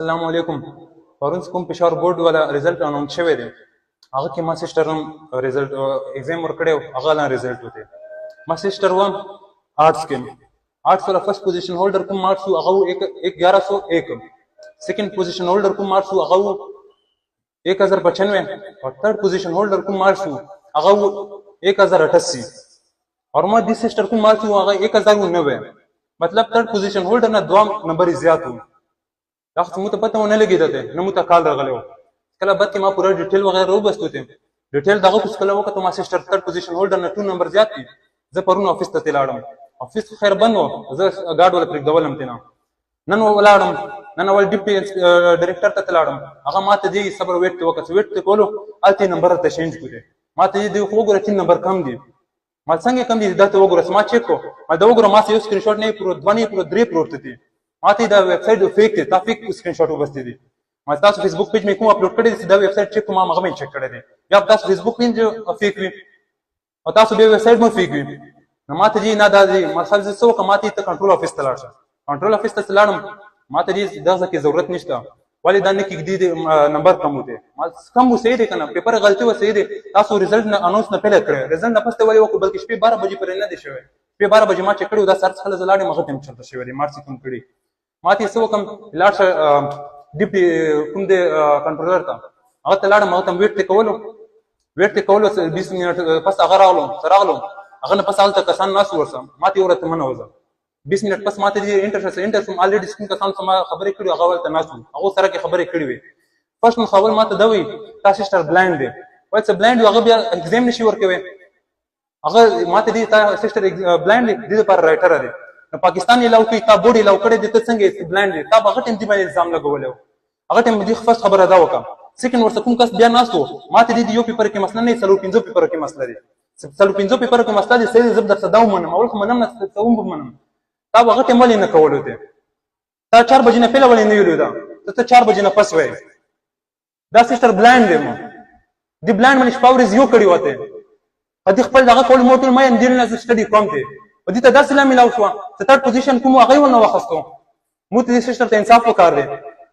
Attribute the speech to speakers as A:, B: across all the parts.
A: السلام علیکم. پرون کوم پېښور بورډ والا رزلټ اناونس شوی دی، هغه کې ما سسټر هم رزلټ ایگزام ورکړی و، هغه لا رزلټ وتی. ما سسټر ون arts کې arts والا first position holder کوم مارکس و هغه 1101. Second position holder کوم مارکس و هغه 1095 और third position holder کوم مارکس و هغه 1088 और ما دی سسټر کوم مارکس و هغه 1090. मतलब third position holder نه دوام نمبر زیات و. دا خو موږ ته پته ونه لګېده ته نه موږ ته کال راغلی و. کله بعد کې ما پوره ډیټیل وغیره وبستو ته ډیټیل دغه کوس کله وکړه ما سسټر تھرد پوزیشن هولډر نه 2 نمبر زیات دي. زه پرون افیس ته تلاړم، افیس خیر بند و، زه ګارډ ولا پرېږدولم تېنه. نن ولاړم، نن اول ډیپټي ډایرکټر ته تلاړم، هغه ما ته دی صبر ویټ ته وکړه، ویټ ته کولو هلته نمبر ته چینج کړو. ما ته دی خو وګوره 3 نمبر کم دي. ما څنګه کم دي دا ته وګوره. ما چیک کو ما دا وګوره، ما یو سکرین شاټ نه پرو 2 نه پرو 3 پروت دي. ما ته دا ویب سټ فیک دی، تا فیک سکرین شاټ وبستې دي. ما تاسو فیسبوک پیج مې کوم اپلوډ کړی دی، دا ویب سټ چیک کوم هغه مې چیک کړی دی. یا تاسو فیسبوک پیج فیک وي او تاسو به ویب سټ مو فیک وي. نو ما ته دی نه دا دی مثلا زه څه وکړم، ما ته کنټرول افیس ته لاړ شه. کنټرول افیس ته لاړم، ما ته دی دغه کې ضرورت نشته، ولې دا نه کېږدي نمبر کم وته. ما کم و صحیح دی کنه، پیپر غلطي و صحیح دی. تاسو رزلټ نه اناونس نه پهله کړی، رزلټ نه پسته ولې وکړو، بلکې شپې 12 بجې پرې نه دی شوی. شپې 12 بجې ما چک کړو، دا سر څخه زلاړې مغه ټیم چلته شوی دی، مارکس کم کړی. ما ته څه وکم لاړ شه ډیپټي کوم دی کنټرولر ته، هغه ته لاړم، هغه ته ویټ کولو 20 منټ پس هغه راغلم هغه نه پس هلته کسان ناس ورسم. ما ته ورته منه وځه 20 منټ پس ما ته دی انټر سم الریډي سکون کسان سم خبرې کړي، هغه ولته ناس هغه سره کې خبرې کړي وي. فرست نو خبر ما ته دا وی تا سسټر بلایند دی، وای څه بلایند هغه بیا ایگزام نشي ورکوي. هغه ما ته دی تا سسټر بلایند دی د پر رائټر دی. پاکستان الاو کوي، تا بورډ الاو کړی دی، ته څنګه بلایند دی؟ تا هغه ټیم دی باندې الزام لګولیو. هغه ټیم دی فرست خبره دا وکړه. سیکنډ ورته کوم کس بیا ناستو، ما ته دی یو پیپر کې مسله نه، 35 پیپر کې مسله دی. 35 پیپر کې مسله دی، سید زب درته دا ومنم، اول خو منم نه څوم منم. تا هغه ټیم ولې نه کولو ته؟ تا 4 بجې نه پهله ولې نه ویلو دا؟ ته 4 بجې نه پس وای. دا سسټر بلایند دی، مو دی بلایند باندې شپه ورځ یو کړی وته. ادي خپل دغه کول موټر مې اندیر نه سټډي کوم ته. ودي ته داسې لا ملاو شو، ته تھرد پوزیشن کوم هغه ونه واخستو. مو ته سسټر ته انصاف وکړ دی.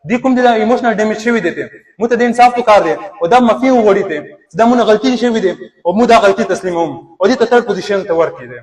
A: دی کوم دی ایموشنل ډیمیج شوی دی ته. مو ته د انصاف وکړ دی او دا مفي وغوړی ته. دا مونږ غلطي شوی دی او مو دا غلطي تسلیموم. ودي ته تھرد پوزیشن ته ورکې دی.